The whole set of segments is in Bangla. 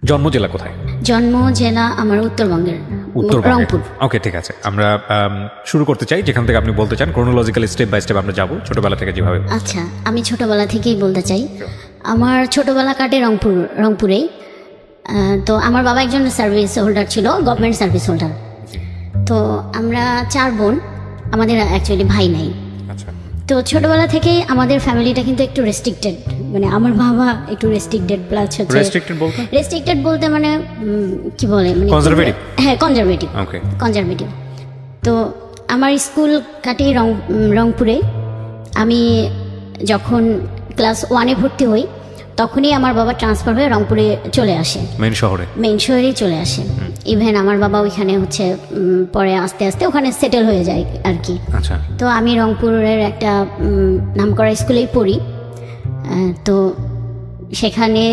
জন্ম জেলা কোথায়? জন্ম জেলা আমার উত্তরবঙ্গের রংপুর। ওকে, ঠিক আছে। আমরা শুরু করতে চাই যেখান থেকে আপনি বলতে চান, ক্রোনোলজিক্যালি স্টেপ বাই স্টেপ আমরা যাব, ছোটবেলা থেকে যেভাবে। আচ্ছা, আমি ছোটবেলা থেকেই বলতে চাই। আমার ছোটবেলা কাটে রংপুরেই। তো আমার বাবা একজন সার্ভিস হোল্ডার ছিল, গভর্নমেন্ট সার্ভিস হোল্ডার। তো আমরা 4 বোন, আমাদের অ্যাকচুয়ালি ভাই নাই। তো ছোটবেলা থেকেই আমাদের ফ্যামিলিটা কিন্তু একটু রেস্ট্রিক্টেড, মানে আমার বাবা একটু রেস্ট্রিক্টেড প্লাস হচ্ছে রেস্ট্রিক্টেড বলতে মানে কি বলে, মানে কনজারভেটিভ। হ্যাঁ, কনজারভেটিভ। তো আমার স্কুল কাটে রংপুরে। আমি যখন ক্লাস 1-এ ভর্তি হই তখনই আমার বাবা ট্রান্সফার হয়ে রংপুরে চলে আসে, মেইন শহরেই চলে আসে। ইভেন আমার বাবা ওইখানে হচ্ছে পরে আস্তে আস্তে ওখানে সেটেল হয়ে যায় আর কি। তো আমি রংপুরের একটা নামকরা স্কুলেই পড়ি। তো সেখানে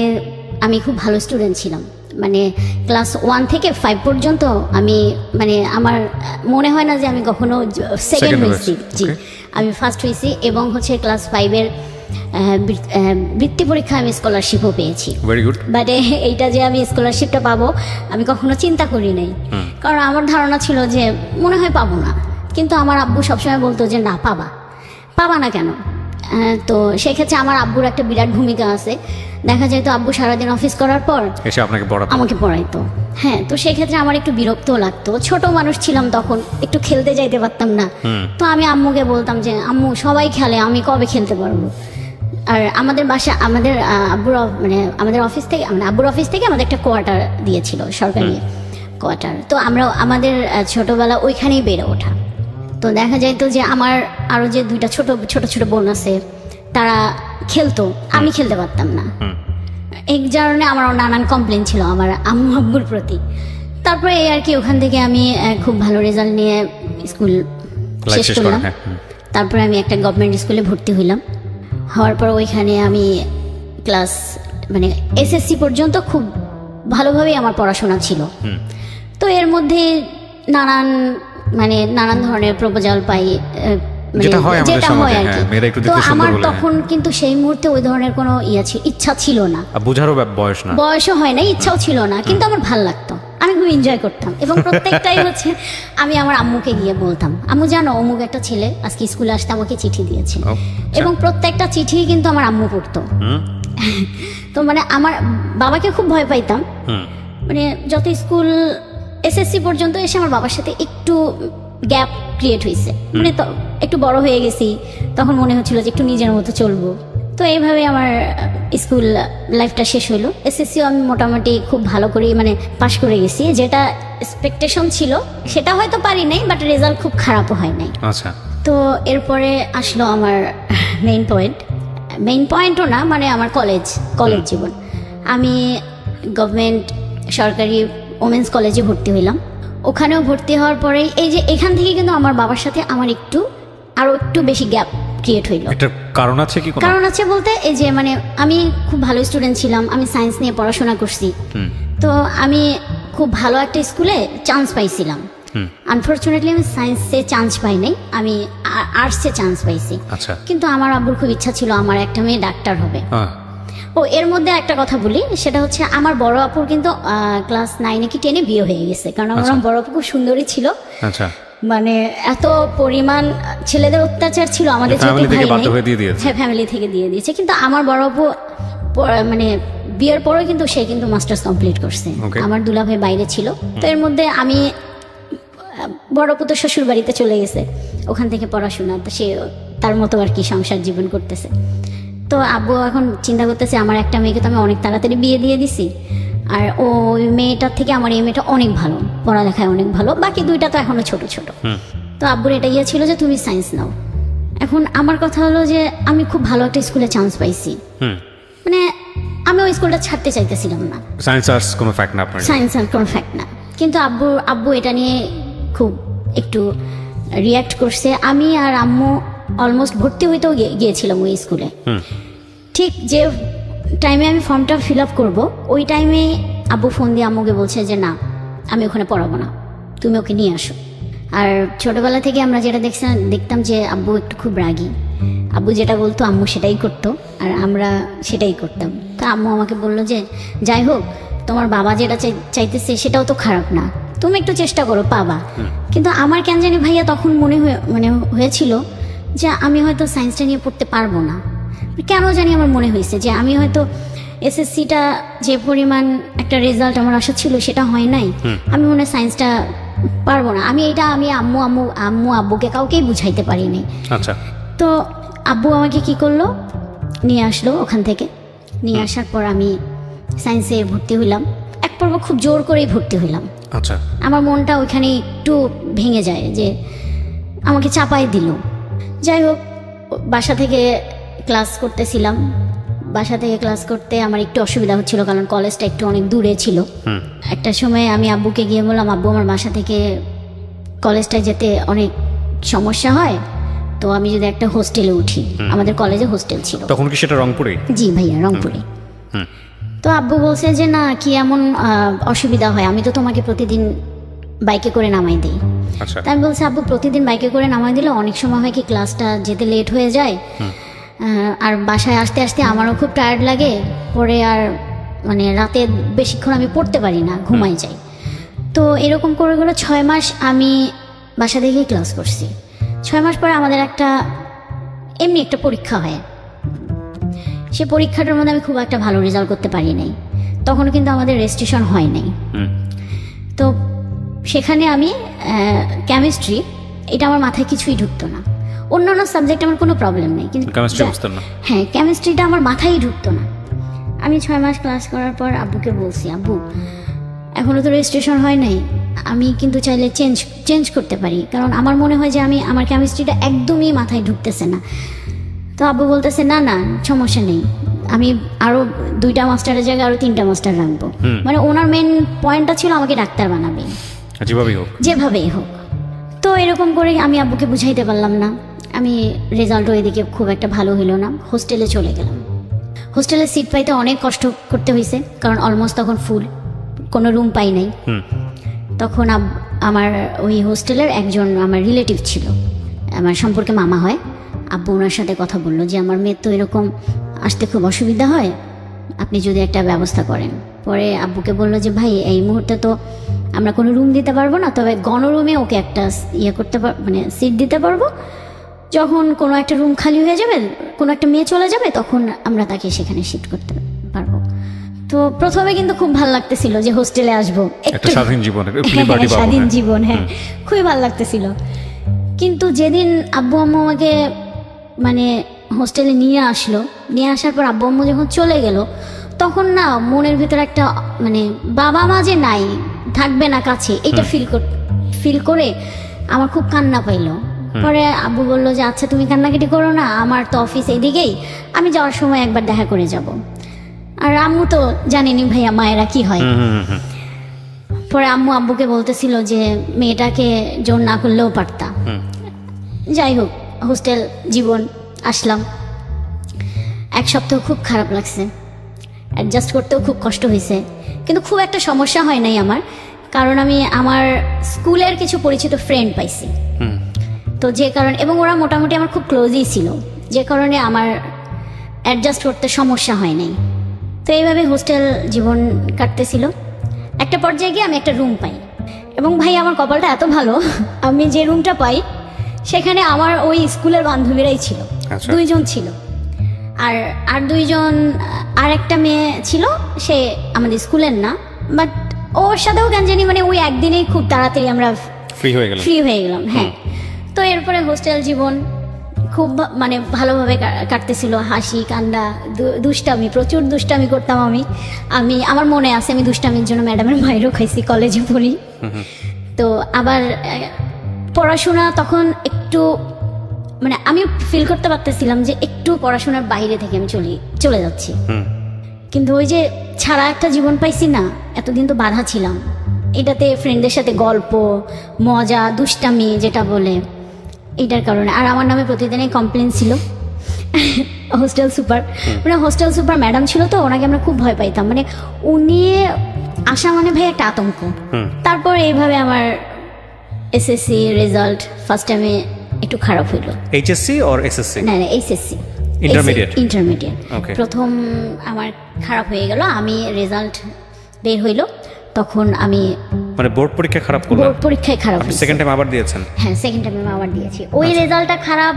আমি খুব ভালো স্টুডেন্ট ছিলাম, মানে ক্লাস 1 থেকে 5 পর্যন্ত আমি, মানে আমার মনে হয় না যে আমি কখনো সেকেন্ড হয়েছি। জি, আমি ফার্স্ট হয়েছি। এবং হচ্ছে ক্লাস 5-এর বৃত্তি পরীক্ষা আমি স্কলারশিপও পেয়েছি। বাট এইটা যে আমি স্কলারশিপটা পাবো আমি কখনো চিন্তা করি নাই, কারণ আমার ধারণা ছিল যে মনে হয় পাবো না। কিন্তু আমার আব্বু সবসময় বলতো যে না, পাবা না কেন। তো সেক্ষেত্রে আমার আব্বুর একটা বিরাট ভূমিকা আছে। দেখা যায় তো আব্বু সারাদিন অফিস করার পর আমাকে পড়াইতো। হ্যাঁ, তো সেক্ষেত্রে আমার একটু বিরক্তও লাগতো। ছোট মানুষ ছিলাম তখন, একটু খেলতে যাইতে পারতাম না। তো আমি আম্মুকে বলতাম যে আম্মু সবাই খেলে, আমি কবে খেলতে পারবো। আর আমাদের বাসা, আমাদের আমাদের অফিস থেকে, মানে আব্বুর অফিস থেকে আমাদের একটা কোয়ার্টার দিয়েছিল, সরকারি কোয়ার্টার। তো আমরা আমাদের ছোটবেলা ওইখানেই বেড়ে ওঠা। তো দেখা যাইতো যে আমার আরো যে 2টা ছোট বোন আছে, তারা খেলতো, আমি খেলতে পারতাম না। এই কারণে আমার নানান কমপ্লেন ছিল আমার আম্মু আব্বুর প্রতি। তারপরে এই আর কি, ওখান থেকে আমি খুব ভালো রেজাল্ট নিয়ে স্কুল শেষ করলাম। তারপরে আমি একটা গভর্নমেন্ট স্কুলে ভর্তি হইলাম। হওয়ার পর ওইখানে আমি ক্লাস, মানে এসএসসি পর্যন্ত খুব ভালোভাবেই আমার পড়াশোনা ছিল। তো এর মধ্যে নানান ধরনের প্রপোজাল পাই, যেটা হয় আর কি। তো আমার তখন কিন্তু সেই মুহূর্তে ওই ধরনের কোনো ইচ্ছা ছিল না, বোঝারও বয়সও হয় না, ইচ্ছাও ছিল না। কিন্তু আমার ভালো লাগতো, আমি খুব এনজয় করতাম। এবং প্রত্যেকটাই হচ্ছে আমি আমার আম্মুকে গিয়ে বলতাম, আম্মু জানো অমুক একটা ছেলে আজকে স্কুলে আসতে আমাকে চিঠি দিয়েছে। এবং প্রত্যেকটা চিঠি কিন্তু আমার আম্মু পড়তো। তো মানে আমার বাবাকে খুব ভয় পাইতাম। মানে যত স্কুল এসএসসি পর্যন্ত এসে আমার বাবার সাথে একটু গ্যাপ ক্রিয়েট হয়েছে, মানে তো একটু বড় হয়ে গেছি, তখন মনে হচ্ছিল যে একটু নিজের মতো চলবো। তো এইভাবে আমার স্কুল লাইফটা শেষ হইলো। এসএসসিও আমি মোটামুটি খুব ভালো করে মানে পাশ করে গেছি, যেটা এক্সপেকটেশন ছিল সেটা হয়তো পারি নাই, বাট রেজাল্ট খুব খারাপও হয় নাই। আচ্ছা। তো এরপরে আসলো আমার মেইন পয়েন্টও না, মানে আমার কলেজ জীবন। আমি গভর্নমেন্ট সরকারি ওমেন্স কলেজে ভর্তি হইলাম। ওখানেও ভর্তি হওয়ার পরে এই যে এখান থেকে কিন্তু আমার বাবার সাথে আমার আরো একটু বেশি গ্যাপ ক্রিয়েট হইল। কারণ আছে কি? কারণ আছে বলতে এই যে মানে আমি খুব ভালো স্টুডেন্ট ছিলাম, আমি সায়েন্স নিয়ে পড়াশোনা করছি। তো আমি খুব ভালো একটা স্কুলে চান্স পাইছিলাম। আনফরচুনেটলি আমি সায়েন্সে চান্স পাই নাই, আমি আর্টসে চান্স পাইছি। কিন্তু আমার আব্বুর খুব ইচ্ছা ছিল আমার একটা মেয়ে ডাক্তার হবে। এর মধ্যে একটা কথা বলি, সেটা হচ্ছে আমার বড় আপুর কিন্তু ক্লাস 9-এ কি 10-এ বিয়ে হয়ে গেছে, কারণ আমার বড় আপু খুব সুন্দরী ছিল। মানে এত পরিমাণ ছেলেদের অত্যাচার ছিল আমাদের, ফ্যামিলি থেকে দিয়ে দিয়েছে। কিন্তু আমার বড় আপু মানে বিয়ের পরেও কিন্তু সে কিন্তু মাস্টার্স কমপ্লিট করছে। আমার দুলাভাই বাইরে ছিল। তো এর মধ্যে আমি, বড় আপু তো শ্বশুর বাড়িতে চলে গেছে, ওখান থেকে পড়াশোনা, সে তার মতো আর কি সংসার জীবন করতেছে। তো আব্বু এখন চিন্তা করতেছে আমার একটা মেয়েকে তো আমি অনেক তাড়াতাড়ি বিয়ে দিয়ে দিছি, আর ওই মেয়েটার থেকে আমার এই মেয়েটা অনেক ভালো, পড়ালেখায় অনেক ভালো, বাকি 2টা তো এখনো ছোট। তো আব্বুর এটা ছিল যে তুমি সায়েন্স নাও। এখন আমার কথা হলো যে আমি খুব ভালো একটা স্কুলে চান্স পাইছি, মানে আমি ওই স্কুলটা ছাড়তে চাইতেছিলাম না। সায়েন্স আর্টস কোনো ফ্যাক্ট না, কিন্তু আব্বু এটা নিয়ে খুব একটু রিয়াক্ট করছে। আমি আর আম্মু অলমোস্ট ভর্তি হইতেও গিয়েছিলাম ওই স্কুলে। ঠিক যে টাইমে আমি ফর্মটা ফিল আপ করবো, ওই টাইমে আব্বু ফোন দিয়ে আম্মুকে বলছে যে না, আমি ওখানে পড়াবো না, তুমি ওকে নিয়ে আসো। আর ছোটবেলা থেকে আমরা যেটা দেখতাম যে আব্বু একটু খুব রাগী, আব্বু যেটা বলতো আম্মু সেটাই করতো, আর আমরা সেটাই করতাম। তো আম্মু আমাকে বললো যে যাই হোক তোমার বাবা যেটা চাইতেছে সেটাও তো খারাপ না, তুমি একটু চেষ্টা করো, পাবা। কিন্তু আমার কেন জানি ভাইয়া তখন হয়েছিল যে আমি হয়তো সায়েন্সটা নিয়ে পড়তে পারবো না। কেন জানি আমার মনে হয়েছে যে আমি হয়তো এসএসসিটা যে পরিমাণ একটা রেজাল্ট আমার আশা ছিল সেটা হয় নাই, আমি মনে হয় সায়েন্সটা পারবো না। আমি আম্মু আব্বুকে কাউকেই বুঝাইতে পারিনি। আচ্ছা। তো আব্বু আমাকে কি করলো, নিয়ে আসলো ওখান থেকে। নিয়ে আসার পর আমি সায়েন্সে ভর্তি হইলাম। এক পর্ব খুব জোর করেই ভর্তি হইলাম। আচ্ছা। আমার মনটা ওইখানে একটু ভেঙে যায় যে আমাকে চাপাই দিল। যাই হোক, বাসা থেকে ক্লাস করতেছিলাম। বাসা থেকে ক্লাস করতে আমার একটু অসুবিধা হচ্ছিল, কারণ কলেজটা একটু অনেক দূরে ছিল। একটা সময় আমি আব্বুকে গিয়ে বললাম, আব্বু আমার বাসা থেকে কলেজটায় যেতে অনেক সমস্যা হয়, তো আমি যদি একটা হোস্টেলে উঠি। আমাদের কলেজে হোস্টেল ছিল। তখন কি সেটা রংপুরে? জি ভাইয়া, রংপুরে। তো আব্বু বলছে যে না, কি এমন অসুবিধা হয়, আমি তো তোমাকে প্রতিদিন বাইকে করে নামাই দিই। তাই আমি বলছি, আব্বু প্রতিদিন বাইকে করে নামাই দিলে অনেক সময় হয় কি ক্লাসটা যেতে লেট হয়ে যায়, আর বাসায় আসতে আসতে আমারও খুব টায়ার্ড লাগে, পরে আর মানে রাতে বেশিক্ষণ আমি পড়তে পারি না, ঘুমাই যাই। তো এরকম করে 6 মাস আমি বাসা থেকেই ক্লাস করছি। 6 মাস পরে আমাদের এমনি একটা পরীক্ষা হয়। সে পরীক্ষাটার মধ্যে আমি খুব একটা ভালো রেজাল্ট করতে পারি নাই। তখন কিন্তু আমাদের রেজিস্ট্রেশন হয় নাই। তো সেখানে আমি কেমিস্ট্রি, এটা আমার মাথায় কিছুই ঢুকতো না। অন্যান্য সাবজেক্ট আমার কোনো প্রবলেম নেই, কিন্তু হ্যাঁ, কেমিস্ট্রিটা আমার মাথায় ঢুকতো না। আমি 6 মাস ক্লাস করার পর আব্বুকে বলছি, আব্বু এখনও তো রেজিস্ট্রেশন হয় নাই, আমি কিন্তু চাইলে চেঞ্জ করতে পারি, কারণ আমার মনে হয় যে আমার কেমিস্ট্রিটা একদমই মাথায় ঢুকতেছে না। তো আব্বু বলতেছে, না না সমস্যা নেই, আমি আরও 2টা মাস্টারের জায়গায় আরও 3টা মাস্টার রাখবো। মানে ওনার মেন পয়েন্টটা ছিল আমাকে ডাক্তার বানাবে, যেভাবেই হোক। তো এরকম করে আমি আব্বুকে বুঝাইতে পারলাম না। আমি রেজাল্টও এদিকে খুব একটা ভালো হইল না। হোস্টেলে চলে গেলাম। হোস্টেলে সিট পাইতে অনেক কষ্ট করতে হয়েছে, কারণ অলমোস্ট তখন ফুল, কোনো রুম পাই নাই। তখন আমার ওই হোস্টেলের একজন আমার রিলেটিভ ছিল, আমার সম্পর্কে মামা হয়। আব্বু ওনার সাথে কথা বললো যে আমার মেয়ের তো এরকম আসতে খুব অসুবিধা হয়, আপনি যদি একটা ব্যবস্থা করেন। পরে আব্বুকে বললো যে ভাই এই মুহূর্তে তো আমরা কোনো রুম দিতে পারবো না, তবে গণরুমে ওকে একটা মানে সিট দিতে পারবো। যখন কোনো একটা রুম খালি হয়ে যাবে, কোনো একটা মেয়ে চলে যাবে, তখন আমরা তাকে সেখানে শিফট করতে পারবো। তো প্রথমে কিন্তু খুব ভালো লাগতেছিল যে হোস্টেলে আসবো, স্বাধীন জীবন, হ্যাঁ খুবই ভালো লাগতেছিল। কিন্তু যেদিন আব্বু আম্মু আমাকে মানে হোস্টেলে নিয়ে আসার পর আব্বু আম্মু যখন চলে গেল, তখন না মনের ভিতরে একটা মানে বাবা মা যে নাই, থাকবে না কাছে, এইটা ফিল করে আমার খুব কান্না পাইলো। পরে আব্বু বললো যে আচ্ছা তুমি কান্নাকাটি করো না, আমার তো অফিস এইদিকেই, আমি যাওয়ার সময় একবার দেখা করে যাব। আর আম্মু তো জানেনি ভাইয়া মায়েরা কি হয়। পরে আব্বুকে বলতেছিল যে মেয়েটাকে জোর না করলেও পারতা। যাই হোক, হোস্টেল জীবন আসলাম। 1 সপ্তাহ খুব খারাপ লাগছে, অ্যাডজাস্ট করতেও খুব কষ্ট হয়েছে, কিন্তু খুব একটা সমস্যা হয় নাই আমার, কারণ আমি আমার স্কুলের কিছু পরিচিত ফ্রেন্ড পাইছি। তো যে কারণে, এবং ওরা মোটামুটি আমার খুব ক্লোজই ছিল, যে কারণে আমার অ্যাডজাস্ট করতে সমস্যা হয় নাই। তো এইভাবে হোস্টেল জীবন কাটতেছিল। একটা পর্যায়ে গিয়ে আমি একটা রুম পাই, এবং ভাই আমার কপালটা এত ভালো, আমি যে রুমটা পাই সেখানে আমার ওই স্কুলের বান্ধবীরাই ছিল। 2 জন ছিল, আর 2 জন, আর একটা মেয়ে ছিল, সে আমাদের স্কুলের না, বাট ওর সাথেও কেন জানি মানে ওই একদিনেই খুব তাড়াতাড়ি আমরা ফ্রি হয়ে গেলাম। হ্যাঁ, তো এরপরে হোস্টেল জীবন খুব মানে ভালোভাবে কাটতেছিল। হাসি কান্না, দুষ্টামি, প্রচুর দুষ্টামি করতাম আমি আমার মনে আছে আমি দুষ্টামির জন্য ম্যাডামের মাইরও খাইছি কলেজে পড়ি। তো আবার পড়াশোনা তখন একটু মানে আমি ফিল করতে পারতেছিলাম যে একটু পড়াশোনার বাইরে থেকে আমি চলে যাচ্ছি, কিন্তু ওই যে ছাড়া একটা জীবন পাইছি না, এতদিন তো বাধা ছিলাম এটাতে, ফ্রেন্ডদের সাথে গল্প মজা দুষ্টামি যেটা বলে, এইটার কারণে। আর আমার নামে প্রতিদিনই কমপ্লেন ছিল হোস্টেল সুপার ম্যাডাম ছিল, তো ওনাকে আমরা খুব ভয় পাইতাম, মানে উনি আসা মানে ভাই একটা আতঙ্ক। তারপর এইভাবে আমার এসএসসি রেজাল্ট ফার্স্ট টাইমে একটু খারাপ হইলো। HSC or SSC? না এইচএসসি, ইন্টারমিডিয়েট। প্রথম আমার খারাপ হয়ে গেল, আমি রেজাল্ট বের হইলো, তখন আমি মানে বোর্ড পরীক্ষা খারাপ করলাম, বোর্ড পরীক্ষায় খারাপ হয়েছে। সেকেন্ড টাইম আবার দিয়েছেন? হ্যাঁ, সেকেন্ড টাইম আবার দিয়েছি। ওই রেজাল্টটা খারাপ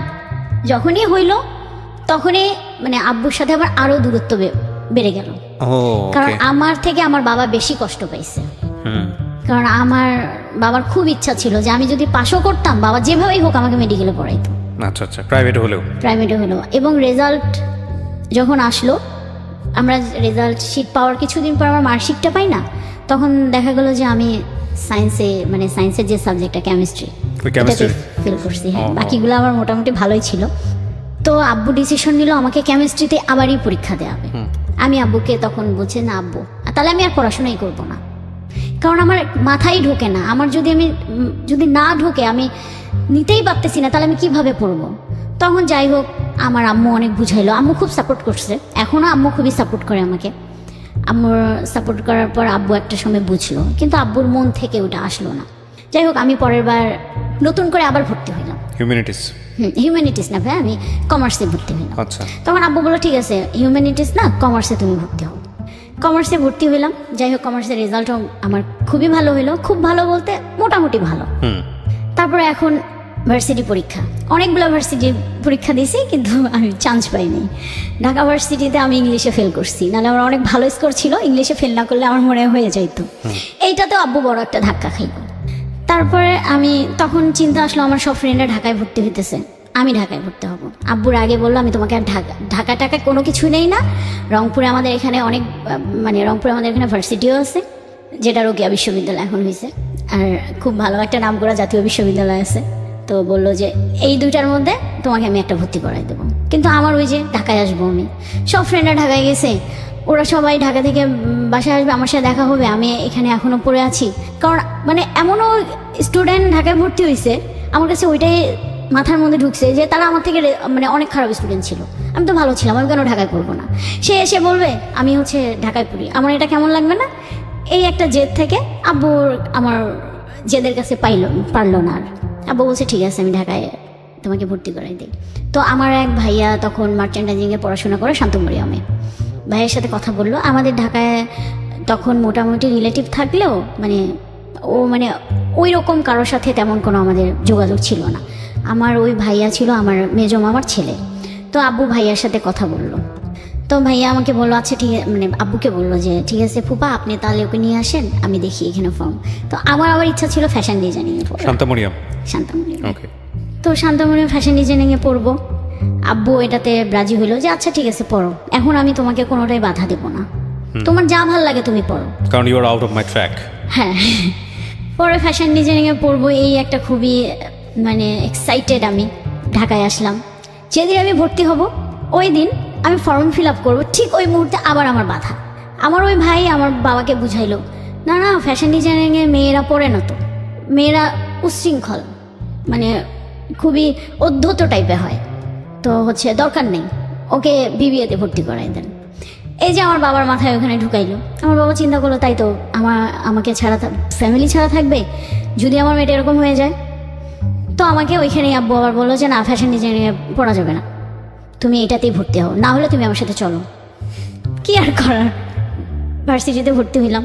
যখনই হইলো তখনই মানে আব্বুর সাথে আবার আরো দূরত্ব বেড়ে গেল। কারণ আমার থেকে আমার বাবা বেশি কষ্ট পাইছে। কারণ আমার বাবার খুব ইচ্ছা ছিল যে আমি যদি পাশও করতাম, বাবা যেভাবেই হোক আমাকে মেডিকেলে পড়াইতো। আচ্ছা আচ্ছা, প্রাইভেটে হলেও। এবং রেজাল্ট যখন আসলো, আমরা রেজাল্ট শিট পাওয়ার কিছুদিন পর আমার মার্কশিটটা পাই না, তখন দেখা গেল যে আমি সায়েন্সের যে সাবজেক্টটা কেমিস্ট্রি ফেল করছি। হ্যাঁ, বাকিগুলো আমার মোটামুটি ভালোই ছিল। তো আব্বু ডিসিশন নিল আমাকে কেমিস্ট্রিতে আবারই পরীক্ষা দেওয়া হবে। আমি আব্বুকে তখন বলছি, না আব্বু, তাহলে আমি আর পড়াশোনাই করব না, কারণ আমার মাথায় ঢোকে না। আমার যদি না ঢোকে, আমি নিতেই পারতেছি না, তাহলে আমি কিভাবে পড়বো? তখন যাই হোক, আমার আম্মু অনেক বুঝাইলো। আম্মু খুব সাপোর্ট করছে, এখনও আম্মু খুবই সাপোর্ট করে আমাকে। আম্মুর সাপোর্ট করার পর আব্বু একটা সময় বুঝলো, কিন্তু আব্বুর মন থেকে ওটা আসলো না। যাই হোক, আমি পরের বার নতুন করে আবার ভর্তি হইলাম হিউম্যানিটিস না ভাই, আমি কমার্সে ভর্তি হইলাম। তখন আব্বু বললো, ঠিক আছে হিউম্যানিটিস না, কমার্সে তুমি ভর্তি হও। কমার্সে ভর্তি হইলাম। যাই হোক, কমার্সের রেজাল্টও আমার খুবই ভালো হইলো। খুব ভালো বলতে মোটামুটি ভালো। তারপরে এখন ভার্সিটি পরীক্ষা, অনেকগুলো ভার্সিটি পরীক্ষা দিয়েছি, কিন্তু আমি চান্স পাইনি। ঢাকা ভার্সিটিতে আমি ইংলিশে ফেল করছি, নাহলে আমার অনেক ভালো স্কোর ছিল। ইংলিশে ফেল না করলে আমার মনে হয়ে যাইতো। এইটাতেও আব্বু বড় একটা ধাক্কা খাইল। তারপরে আমি তখন চিন্তা আসলো, আমার সব ফ্রেন্ডরা ঢাকায় ভর্তি হইতেছে, আমি ঢাকায় ভর্তি হব। আব্বুর আগে বললো, আমি তোমাকে আর ঢাকা টাকা কোনো কিছুই নেই না, রংপুরে আমাদের এখানে রংপুরে আমাদের এখানে ভার্সিটিও আছে, যেটা রোকেয়া বিশ্ববিদ্যালয় এখন হয়েছে, আর খুব ভালো একটা নাম করা জাতীয় বিশ্ববিদ্যালয় আছে। তো বললো যে এই দুইটার মধ্যে তোমাকে আমি একটা ভর্তি করাই দেবো। কিন্তু আমার ওই যে ঢাকায় আসবো আমি, সব ফ্রেন্ডরা ঢাকায় গেছে, ওরা সবাই ঢাকা থেকে বাসায় আসবে, আমার সাথে দেখা হবে, আমি এখানে এখনো পড়ে আছি। কারণ মানে এমনও স্টুডেন্ট ঢাকায় ভর্তি হয়েছে, আমার কাছে ওইটাই মাথার মধ্যে ঢুকছে যে তারা আমার থেকে মানে অনেক খারাপ স্টুডেন্ট ছিল। আমি তো ভালো ছিলাম, আমি কেন ঢাকায় পড়বো না? সে এসে বলবে আমি ঢাকায় পড়ি, আমার এটা কেমন লাগবে না? এই একটা জেদ থেকে আব্বুর আমার জেদের কাছে পারলো না। আর আব্বু বলছে, ঠিক আছে আমি ঢাকায় তোমাকে ভর্তি করাই দিই। তো আমার এক ভাইয়া তখন মার্চেন্টাইজিংয়ে পড়াশোনা করে শান্তমরিয়ামে, ভাইয়ের সাথে কথা বললো। আমাদের ঢাকায় তখন মোটামুটি রিলেটিভ থাকলেও মানে ওই রকম কারোর সাথে তেমন কোনো আমাদের যোগাযোগ ছিল না। আমার ওই ভাইয়া ছিল আমার মেজো মামার ছেলে। তো আব্বু ভাইয়ার সাথে কথা বললো। তো ভাইয়া আমাকে বললো, আচ্ছা ঠিক আছে, মানে আব্বুকে বললো যে ঠিক আছে ফুপা, আপনি তাহলে ওকে নিয়ে আসেন, আমি দেখি এখানে ফর্ম। তো আমার আবার ইচ্ছা ছিল ফ্যাশন ডিজাইনিংয়ে পড়বো, শান্তমরিয়াম। তো শান্তমরিয়াম ফ্যাশন ডিজাইনিংয়ে পড়বো। আব্বু এটাতে রাজি হইলো যে আচ্ছা ঠিক আছে পড়ো, এখন আমি তোমাকে কোনোটাই বাধা দেবো না, তোমার যা ভাল লাগে তুমি পড়ো, কারণ you are out of my track. হ্যাঁ, পরে ফ্যাশন ডিজাইনিংয়ে পড়বো, এই একটা খুবই মানে এক্সাইটেড। আমি ঢাকায় আসলাম, যেদিন আমি ভর্তি হব ওই দিন আমি ফর্ম ফিল আপ করবো, ঠিক ওই মুহূর্তে আবার আমার বাধা। আমার ওই ভাই আমার বাবাকে বুঝাইলো, না না ফ্যাশন ডিজাইনিংয়ে মেয়েরা পড়ে না, তো মেয়েরা উচ্ছৃঙ্খল, মানে খুবই অধ্যত টাইপের হয়, তো দরকার নেই, ওকে বিবিএতে ভর্তি করাই দেন। এই যে আমার বাবার মাথায় ওখানে ঢুকাইলো। আমার বাবা চিন্তা করলো, তাই তো আমাকে ছাড়া ফ্যামিলি ছাড়া থাকবে যদি আমার মেয়েটা এরকম হয়ে যায়। তো আমাকে ওইখানেই আব্বু আবার বললো যে না, ফ্যাশন ডিজাইনিংয়ে পড়া যাবে না, তুমি এটাতেই ভর্তি হও, না হলে তুমি আমার সাথে চলো। কি আর করার, ভার্সিটিতে ভর্তি হইলাম।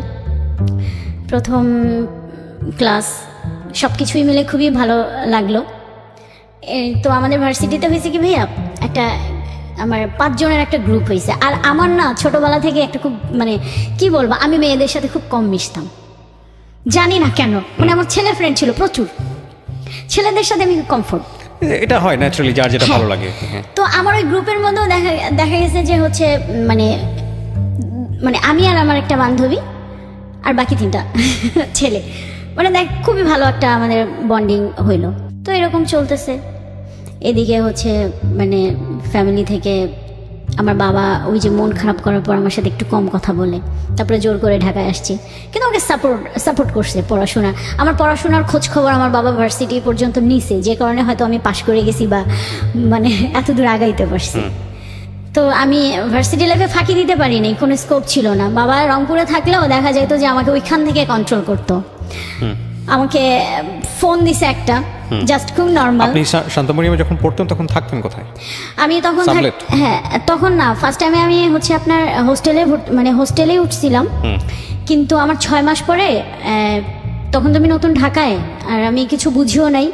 প্রথম ক্লাস সব কিছুই মিলে খুবই ভালো লাগলো। তো আমাদের ভার্সিটিতে হয়েছে কি ভাইয়া, আমার 5 জনের একটা গ্রুপ হয়েছে। আর আমার না ছোটবেলা থেকে একটা খুব মানে কি বলবো, আমি মেয়েদের সাথে খুব কম মিশতাম, জানি না কেন। মানে আমার ছেলে ফ্রেন্ড ছিল প্রচুর, ছেলেদের সাথে আমি কমফোর্ট, এটা হয় ন্যাচারালি, যার যেটা ভালো লাগে। তো আমার ওই গ্রুপের মধ্যেও দেখা গেছে যে মানে আমি আর আমার একটা বান্ধবী আর বাকি 3টা ছেলে, মানে খুবই ভালো একটা আমাদের বন্ডিং হইলো। তো এরকম চলতেছে। এদিকে মানে ফ্যামিলি থেকে আমার বাবা ওই যে মন খারাপ করার পর আমার সাথে একটু কম কথা বলে, তারপরে জোর করে ঢাকায় আসছি, কিন্তু আমাকে সাপোর্ট করছে আমার পড়াশোনার খোঁজ খবর আমার বাবা ভার্সিটি পর্যন্ত নিছে, যে কারণে হয়তো আমি পাশ করে গেছি বা মানে এত দূর আগাইতে পারছি। তো আমি ভার্সিটি লাইফে ফাঁকি দিতে পারিনি, কোনো স্কোপ ছিল না। বাবা রংপুরে থাকলেও দেখা যেত যে আমাকে ওইখান থেকে কন্ট্রোল করতো। আমাকে ফোন দিছে একটা, জাস্ট খুব নর্মাল। আপনি শান্তমণিয়ামে যখন পড়তেন তখন থাকতেন কোথায়? আমি তখন হ্যাঁ তখন না, ফার্স্ট টাইমে আমি হচ্ছে আপনার হোস্টেলে উঠছিলাম, কিন্তু আমার 6 মাস পরে, তখন তো আমি নতুন ঢাকায়, আর আমি কিছু বুঝিও নাই।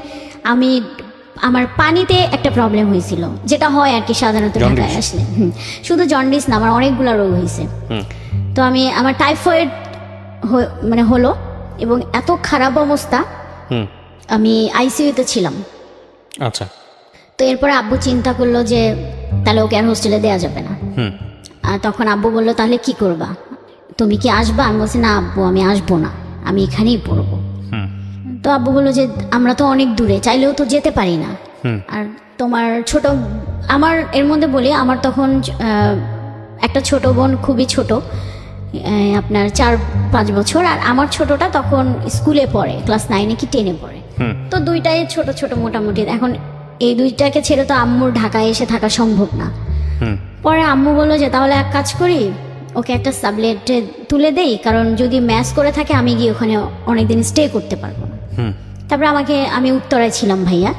আমার পানিতে একটা প্রবলেম হয়েছিল, যেটা হয় আর কি সাধারণত ঢাকায় আসলে। শুধু জন্ডিস না, আমার অনেকগুলো রোগ হয়েছে। তো আমার টাইফয়েড হলো, এবং এত খারাপ অবস্থা, আমি আইসিইউতে ছিলাম। আচ্ছা। তো এরপরে আব্বু চিন্তা করলো যে তাহলে ওকে আর হোস্টেলে দেওয়া যাবে না। আর তখন আব্বু বললো তাহলে কি করবা, তুমি কি আসবা? আমি বলছি না আব্বু, আমি আসবো না, আমি এখানেই পড়বো। তো আব্বু বললো যে আমরা তো অনেক দূরে, চাইলেও তো যেতে পারি না। আর তোমার আমার এর মধ্যে বলি, আমার তখন একটা ছোট বোন, খুবই ছোট, আপনার 4-5 বছর, আর আমার ছোটটা তখন স্কুলে পড়ে, ক্লাস 9 কি 10 পড়ে। তো দুইটাই ছোট ছোট মোটামুটি। এখন এই দুইটাকে ছেড়ে তো আম্মুর ঢাকায় এসে থাকা সম্ভব না। পরে আম্মু বললো যে তাহলে এক কাজ করি, ওকে একটা সাবলেটে তুলে দেই, কারণ যদি ম্যাচ করে থাকে আমি গিয়ে ওখানে অনেকদিন স্টে করতে পারবো না। তারপরে আমি উত্তরায় ছিলাম ভাইয়া,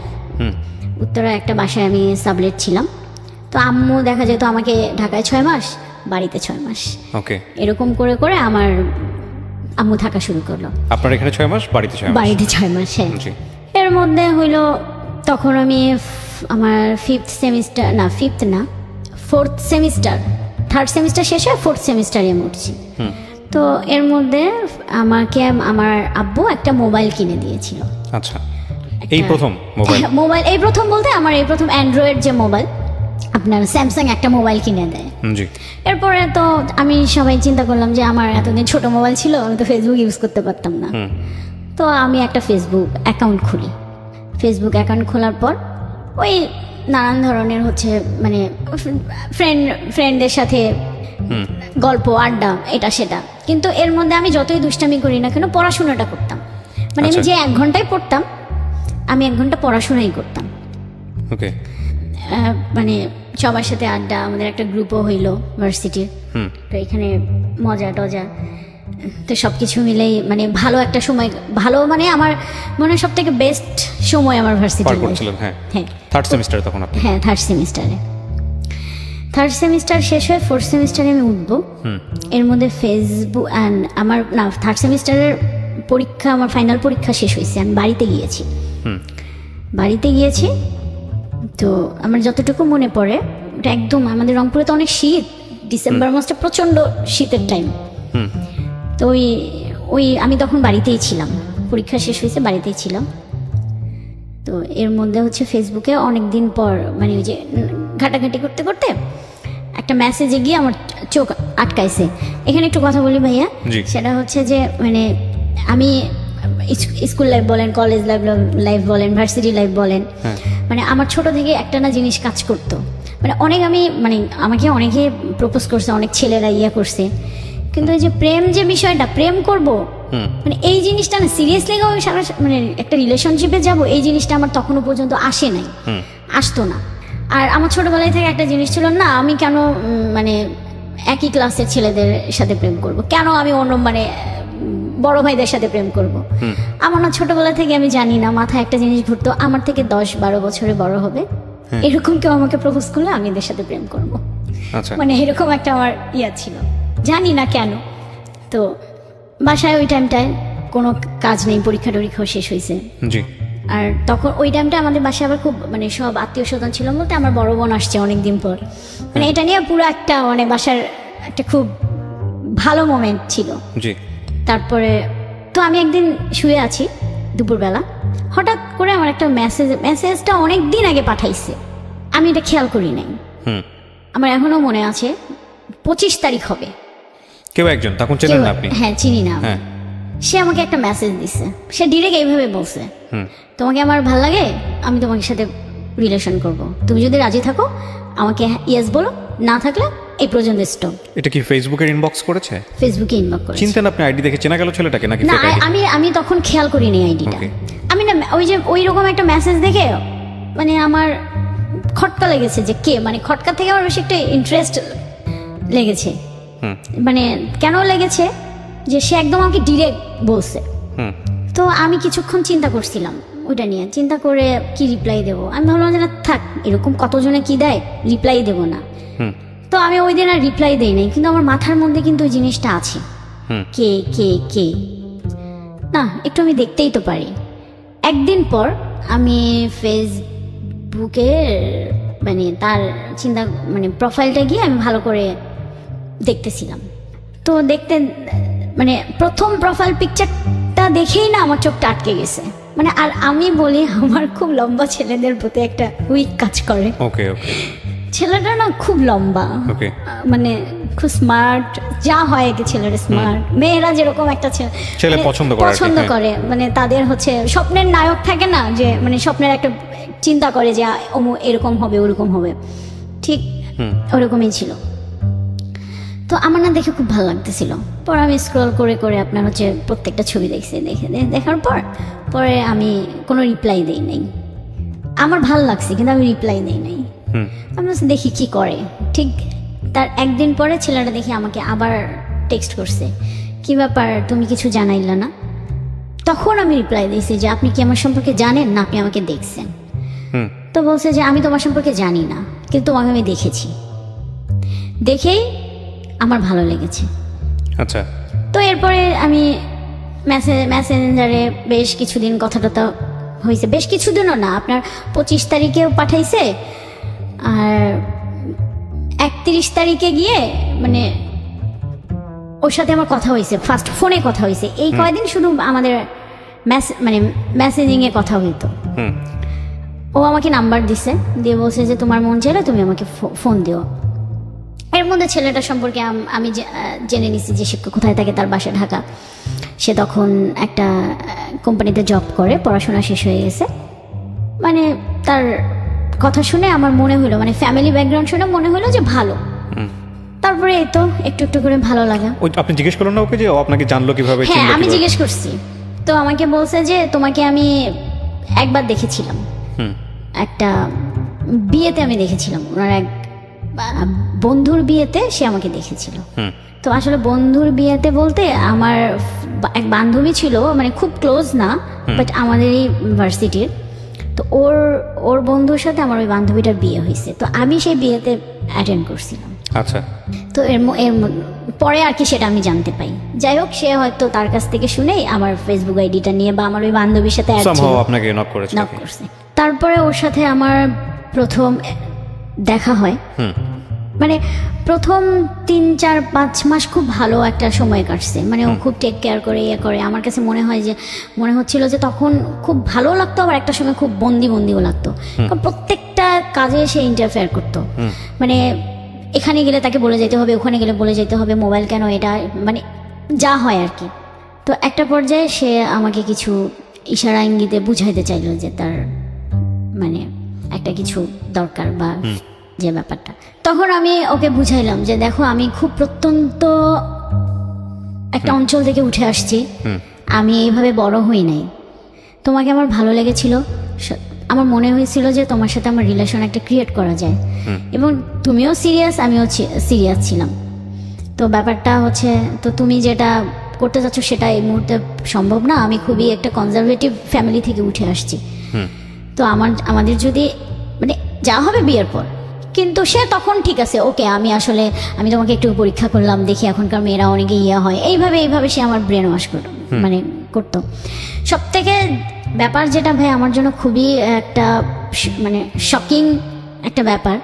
উত্তরায় একটা বাসায় আমি সাবলেট ছিলাম। তো আম্মু দেখা যেত আমাকে ঢাকায় 6 মাস, বাড়িতে 6 মাস, এরকম করে করে আমার আম্মু থাকা শুরু করলো। আপনার এখানে 6 মাস, বাড়িতে 6 মাস? বাড়িতে 6 মাস, হ্যাঁ। এর মধ্যে হইলো তখন আমি আমার 4th সেমিস্টার, 3rd সেমিস্টার শেষে 4th সেমিস্টারে আমি উঠছি। তো এর মধ্যে আমাকে আমার আব্বু একটা মোবাইল কিনে দিয়েছিল। আচ্ছা, এই প্রথম মোবাইল, এই প্রথম বলতে আমার এই প্রথম অ্যান্ড্রয়েড যে মোবাইল, আপনার স্যামসাং একটা মোবাইল কিনে দেয়। এরপরে তো আমি সবাই চিন্তা করলাম যে আমার এতদিন ছোট মোবাইল ছিল, আমি তো ফেসবুক ইউজ করতে পারতাম না। তো আমি একটা ফেসবুক অ্যাকাউন্ট খুলি। ফেসবুক অ্যাকাউন্ট খোলার পর ওই নানান ধরনের হচ্ছে ফ্রেন্ডদের সাথে গল্প আড্ডা, এটা সেটা। কিন্তু এর মধ্যে আমি যতই দুষ্টামি করি না কেন, পড়াশোনাটা করতাম। আমি যে 1 ঘন্টায় পড়তাম, আমি 1 ঘন্টা পড়াশোনাই করতাম। সবার সাথে আড্ডা, আমাদের একটা গ্রুপও হইলো ভার্সিটির। তো এখানে মজা টজা, তো সবকিছু মিলেই ভালো একটা সময়, ভালো আমার মনে হয় সব থেকে বেস্ট সময় আমার ভার্সিটি। হ্যাঁ, 3rd সেমিস্টারে তখন আপনি? হ্যাঁ, 3rd সেমিস্টারে। 3rd সেমিস্টার শেষ হয়ে 4th সেমিস্টারে আমি উঠবো। এর মধ্যে ফেসবুক আমার 3rd সেমিস্টারের পরীক্ষা, আমার ফাইনাল পরীক্ষা শেষ হয়েছে, আমি বাড়িতে গিয়েছি। তো আমার যতটুকু মনে পড়ে, ওটা একদম আমাদের রংপুরে তো অনেক শীত, ডিসেম্বর মাসটা প্রচন্ড শীতের টাইম। তো ওই আমি তখন বাড়িতেই ছিলাম, পরীক্ষা শেষ হয়েছে, বাড়িতেই ছিলাম। তো এর মধ্যে হচ্ছে ফেসবুকে অনেকদিন পর ওই যে ঘাটাঘাটি করতে করতে একটা মেসেজে গিয়ে আমার চোখ আটকাইছে। এখানে একটু কথা বলি ভাইয়া, সেটা হচ্ছে যে আমি স্কুল লাইফ বলেন, কলেজ লাইফ বলেন, ভার্সিটি লাইফ বলেন, আমার ছোট থেকে একটা না জিনিস কাজ করতো। অনেক আমাকে অনেকে প্রপোজ করছে, অনেক ছেলেরা করছে, কিন্তু এই যে প্রেম, যে বিষয়টা প্রেম করব, এই জিনিসটা না সিরিয়াসলি একটা রিলেশনশিপে যাব, এই জিনিসটা আমার তখনও পর্যন্ত আসতো না। আর আমার ছোটবেলায় থেকে একটা জিনিস ছিল, না আমি কেন একই ক্লাসের ছেলেদের সাথে প্রেম করব, কেন আমি অন্য বড় ভাইদের সাথে প্রেম করব। আমার না ছোটবেলা থেকে আমি জানি না, মাথায় একটা জিনিস ঘুরতো, আমার থেকে 10-12 বছরে বড় হবে এরকম কেউ আমাকে প্রপোজ করলে আমি এদের সাথে প্রেম করব। এরকম একটা আমার ছিল, জানি না কেন। তো বাসায় ওই টাইমটায় কোনো কাজ নেই, পরীক্ষা টরীক্ষাও শেষ হয়েছে। আর তখন ওই টাইমটা আমাদের বাসায় আবার খুব সব আত্মীয় স্বজন ছিল, বলতে আমার বড় বোন আসছে অনেকদিন পর। এটা নিয়ে পুরো একটা বাসার একটা খুব ভালো মোমেন্ট ছিল। তারপরে তো আমি একদিন শুয়ে আছি দুপুরবেলা, হঠাৎ করে আমার একটা মেসেজটা অনেক দিন আগে পাঠাইছে, আমি এটা খেয়াল করি নাই। আমার এখনো মনে আছে 25 তারিখ হবে। কেউ একজন, তখন চেনেন না আপনি? হ্যাঁ, চিনি না। সে আমাকে একটা মেসেজ দিছে, সে ডিরেক্ট এইভাবে বলছে, তোমাকে আমার ভাল লাগে, আমি তোমার সাথে রিলেশন করব, তুমি যদি রাজি থাকো আমাকে ইয়েস বলো, না থাকলে এই পর্যন্ত স্টপ। এটা কি ফেসবুকের ইনবক্স করেছে? ফেসবুকে ইনবক্স করেছে। চিন্তেন আপনি আইডি দেখে চেনা গেল ছেলেটাকে নাকি? না, আমি তখন খেয়াল করিনি আইডিটা। আমি না ওই রকম একটা মেসেজ দেখে আমার খটকা লেগেছে যে কে, খটকা থেকে আমার বেশি একটা ইন্টারেস্ট লেগেছে। কেন লেগেছে যে সে একদম আমাকে ডিরেক্ট বলছে। তো আমি কিছুক্ষণ চিন্তা করছিলাম ওইটা নিয়ে, চিন্তা করে কি রিপ্লাই দেবো। আমি ভাবলাম যে না থাক, এরকম কতজনে কি দেয়, রিপ্লাই দেবো না। তো আমি ওই দিন আর রিপ্লাই দেই নাই, কিন্তু আমার মাথার মধ্যে কিন্তু ওই জিনিসটা আছে, কে কে কে না একটু আমি দেখতেই তো পারি। একদিন পর আমি ফেসবুকে মানে তার চিন্তা মানে প্রোফাইলটা গিয়ে আমি ভালো করে দেখতেছিলাম। তো দেখতে মানে প্রথম প্রোফাইল পিকচারটা দেখেই না আমার চোখটা আটকে গেছে। মানে আর আমি বলি আমার খুব লম্বা ছেলেদের প্রতি একটা উইক কাজ করে। ওকে ওকে, ছেলেটা না খুব লম্বা, মানে খুব স্মার্ট, যা হয় কি ছেলেরা স্মার্ট, মেয়েরা যেরকম একটা ছেলে পছন্দ করে মানে তাদের হচ্ছে স্বপ্নের নায়ক থাকে না, যে মানে স্বপ্নের একটা চিন্তা করে যে এরকম হবে ওরকম হবে, ঠিক ওরকমই ছিল। তো আমার না দেখে খুব ভালো লাগতেছিল। পরে আমি স্ক্রল করে করে আপনার হচ্ছে প্রত্যেকটা ছবি দেখার পরে আমি কোনো রিপ্লাই দেই নাই। আমার ভালো লাগছে কিন্তু আমি রিপ্লাই দেই নাই। আমি দেখি কি করে। ঠিক তার একদিন পরে ছেলেটা দেখি আমাকে আবার টেক্সট করছে, কি ব্যাপার তুমি কিছু জানাইলা না? তখন আমি রিপ্লাই দিয়েছি যে আপনি কি আমার সম্পর্কে জানেন না আপনি আমাকে দেখছেন? তো বলছে যে আমি তোমার সম্পর্কে জানি না, কিন্তু তোমাকে আমি দেখেছি, দেখেই আমার ভালো লেগেছে। আচ্ছা। তো এরপরে আমি মেসেঞ্জারে বেশ কিছুদিন কথা টথা হয়েছে, বেশ কিছুদিনও না, আপনার 25 তারিখেও পাঠাইছে, আর 31 তারিখে গিয়ে মানে ওর সাথে আমার কথা হয়েছে, ফার্স্ট ফোনে কথা হয়েছে। এই কয়দিন শুধু আমাদের মানে মেসেজিংয়ে কথা হইতো। ও আমাকে নাম্বার দিছে, দিয়ে বলছে যে তোমার মন চাইলে তুমি আমাকে ফোন দিও। এর মধ্যে ছেলেটার সম্পর্কে আমি জেনে নিছি যে সে কোথায় থাকে, তার বাসা ঢাকা। সে তখন একটা কোম্পানিতে জব করে, পড়াশোনা শেষ হয়ে গেছে। মানে তার কথা শুনে আমার মনে হলো, মানে ফ্যামিলি ব্যাকগ্রাউন্ড শুনে মনে হলো যে ভালো। তারপরে এই তো একটু একটু করে ভালো লাগা। আপনি জিজ্ঞেস করলেন না ওকে যে ও আপনাকে জানলো কিভাবে? হ্যাঁ, আমি জিজ্ঞেস করছি। তো আমাকে বলছে যে তোমাকে আমি একবার দেখেছিলাম, একটা বিয়েতে আমি দেখেছিলাম, ওনার এক বন্ধুর বিয়েতে সে আমাকে দেখেছিল। তো আসলে বন্ধুর বিয়েতে বলতে আমার এক বান্ধবী ছিল, মানে খুব ক্লোজ না, বাট আমাদেরই ভার্সিটির। তো ওর বন্ধুর সাথে আমার ওই বান্ধবীটার বিয়ে হয়েছে, তো আমি সেই বিয়েতে অ্যাটেন্ড করছিলাম। আচ্ছা। তো এর পরে আর কি সেটা আমি জানতে পাই। যাই হোক, সে হয়তো তার কাছ থেকে শুনেই আমার ফেসবুক আইডিটা নিয়ে বা আমার ওই বান্ধবীর সাথে আপনাকে নক করছে। তারপরে ওর সাথে আমার প্রথম দেখা হয়। মানে প্রথম 3-4-5 মাস খুব ভালো একটা সময় কাটছে, মানে ও খুব টেক কেয়ার করে ইয়ে করে। আমার কাছে মনে হচ্ছিল যে তখন খুব ভালো লাগতো, আবার একটা সময় খুব বন্দিও লাগতো, কারণ প্রত্যেকটা কাজে সে ইন্টারফেয়ার করতো। মানে এখানে গেলে তাকে বলে যেতে হবে, ওখানে গেলে বলে যেতে হবে, মোবাইল কেন, এটা মানে যা হয় আর কি। তো একটা পর্যায়ে সে আমাকে কিছু ইশারা ইঙ্গিতে বুঝাইতে চাইলো যে তার মানে একটা কিছু দরকার বা যে ব্যাপারটা। তখন আমি ওকে বুঝাইলাম যে দেখো, আমি খুব প্রত্যন্ত একটা অঞ্চল থেকে উঠে আসছি, আমি এইভাবে বড় হই নাই। তোমাকে আমার ভালো লেগেছিল, আমার মনে হয়েছিল যে তোমার সাথে আমার রিলেশন একটা ক্রিয়েট করা যায়, এবং তুমিও সিরিয়াস, আমিও সিরিয়াস ছিলাম। তো ব্যাপারটা হচ্ছে, তো তুমি যেটা করতে চাচ্ছ সেটা এই মুহূর্তে সম্ভব না। আমি খুবই একটা কনজারভেটিভ ফ্যামিলি থেকে উঠে আসছি, তো আমাদের যদি মানে যা হবে বিয়ের পর। কিন্তু সে তখন ঠিক আছে, ওকে আমি তোমাকে একটু পরীক্ষা করলাম, দেখি এখনকার মেয়েরা অনেকে হয়, এইভাবে সে আমার ব্রেন ওয়াশ মানে করতো। সব থেকে ব্যাপার যেটা ভাই আমার জন্য খুবই একটা মানে শকিং একটা ব্যাপার,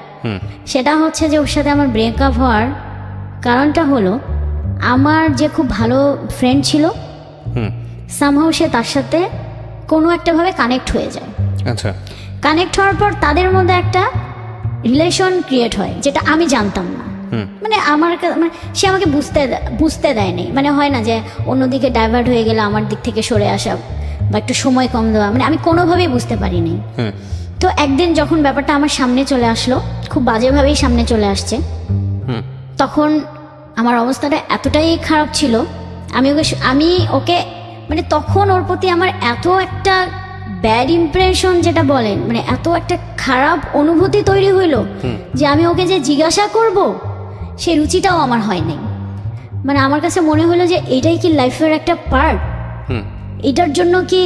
সেটা হচ্ছে যে ওর সাথে আমার ব্রেকআপ হওয়ার কারণটা হলো, আমার যে খুব ভালো ফ্রেন্ড ছিল, সামহাউ সে তার সাথে কোনো একটা ভাবে কানেক্ট হয়ে যায়। আচ্ছা। কানেক্ট হওয়ার পর তাদের মধ্যে একটা রিলেশন ক্রিয়েট হয়, যেটা আমি জানতাম না। মানে মানে সে আমাকে বুঝতে দেয়নি। মানে হয় না যে অন্যদিকে ডাইভার্ট হয়ে গেলে আমার দিক থেকে সরে আসা বা একটু সময় কম দেওয়া, মানে আমি কোনোভাবেই বুঝতে পারিনি। তো একদিন যখন ব্যাপারটা আমার সামনে চলে আসলো, খুব বাজেভাবেই সামনে চলে আসছে, তখন আমার অবস্থাটা এতটাই খারাপ ছিল, আমি ওকে মানে তখন ওর প্রতি আমার এত একটা ব্যাড ইমপ্রেশন যেটা বলেন, মানে এত একটা খারাপ অনুভূতি তৈরি হইলো যে আমি ওকে যে জিজ্ঞাসা করব সেই রুচিটাও আমার হয় নাই। মানে আমার কাছে মনে হলো যে এটাই কি লাইফের একটা পার্ট, এটার জন্য কি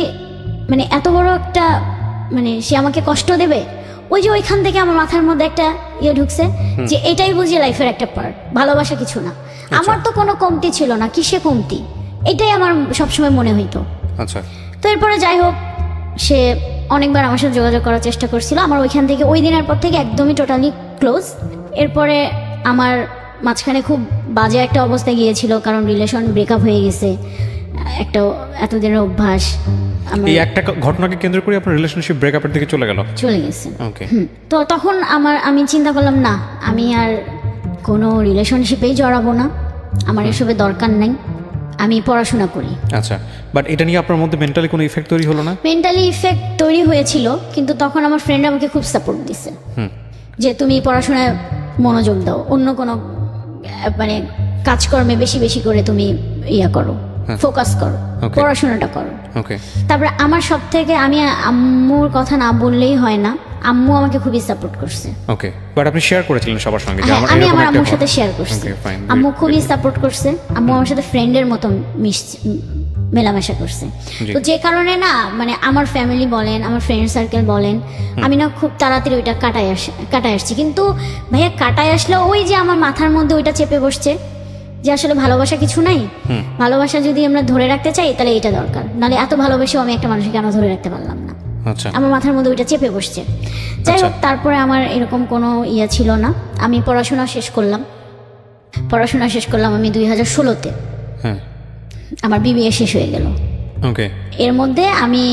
মানে এত বড় একটা মানে সে আমাকে কষ্ট দেবে, ওই যে ওইখান থেকে আমার মাথার মধ্যে একটা ইয়ে ঢুকছে যে এটাই বুঝি লাইফের একটা পার্ট, ভালোবাসা কিছু না। আমার তো কোনো কমতি ছিল না, কিসে কমতি, এটাই আমার সবসময় মনে হইতো। আচ্ছা, তো এরপরে যাই হোক, সে অনেকবার আমার সাথে যোগাযোগ করার চেষ্টা করছিল। আমার ওইখান থেকে ওই দিনের পর থেকে একদমই টোটালি ক্লোজ। এরপরে আমার মাঝখানে খুব বাজে একটা অবস্থায় গিয়েছিল, কারণ রিলেশন ব্রেকআপ হয়ে গেছে, একটা এতদিনের অভ্যাস। এই একটা ঘটনাকে কেন্দ্র করে আপনার রিলেশনশিপ ব্রেকআপের দিকে চলে গেছে। ওকে। তো তখন আমি চিন্তা করলাম, না আমি আর কোনো রিলেশনশিপেই জড়াবো না, আমার এসবের দরকার নাই, আমি পড়াশোনা করি। আচ্ছা, বাট এটা নিয়ে আপনার মধ্যে মেন্টালি কোনো ইফেক্ট তৈরি হলো না? মেন্টালি ইফেক্ট তৈরি হয়েছিল, কিন্তু তখন আমার ফ্রেন্ড আমাকে খুব সাপোর্ট দিছে যে তুমি পড়াশোনায় মনোযোগ দাও, অন্য কোনো মানে কাজকর্মে বেশি বেশি করে তুমি ইয়া করো, ফোকাস করো, পড়াশোনাটা করো। তারপরে আমার সব থেকে, আমি আম্মুর কথা না বললেই হয় না, আম্মু আমাকে খুবই সাপোর্ট করছে। ওকে, বাট আপনি শেয়ার করেছিলেন সবার সঙ্গে? আমি আমার আম্মুর সাথে শেয়ার করছি, আম্মু খুবই সাপোর্ট করছে। আম্মু আমার সাথে ফ্রেন্ডের মতো মেলামেশা করছে। তো যে কারণে না মানে আমার ফ্যামিলি বলেন, আমার ফ্রেন্ড সার্কেল বলেন, আমি না খুব তাড়াতাড়ি ওইটা কাটায় আসছি। কিন্তু ভাইয়া কাটায় আসলেও ওই যে আমার মাথার মধ্যে ওইটা চেপে বসছে যে আসলে ভালোবাসা কিছু নাই, ভালোবাসা যদি আমরা ধরে রাখতে চাই তাহলে এটা দরকার, নাহলে এত ভালোবেসেও আমি একটা মানুষকে কেন ধরে রাখতে পারলাম না। আমার মাথার মধ্যে ওইটা চেপে বসছে। যাই হোক, তারপরে আমার এরকম কোনো ইয়ে ছিল না। আমি পড়াশোনা শেষ করলাম আমি 2016-তে। আমার বিবিএ শেষ হয়ে গেল। এর মধ্যে আমি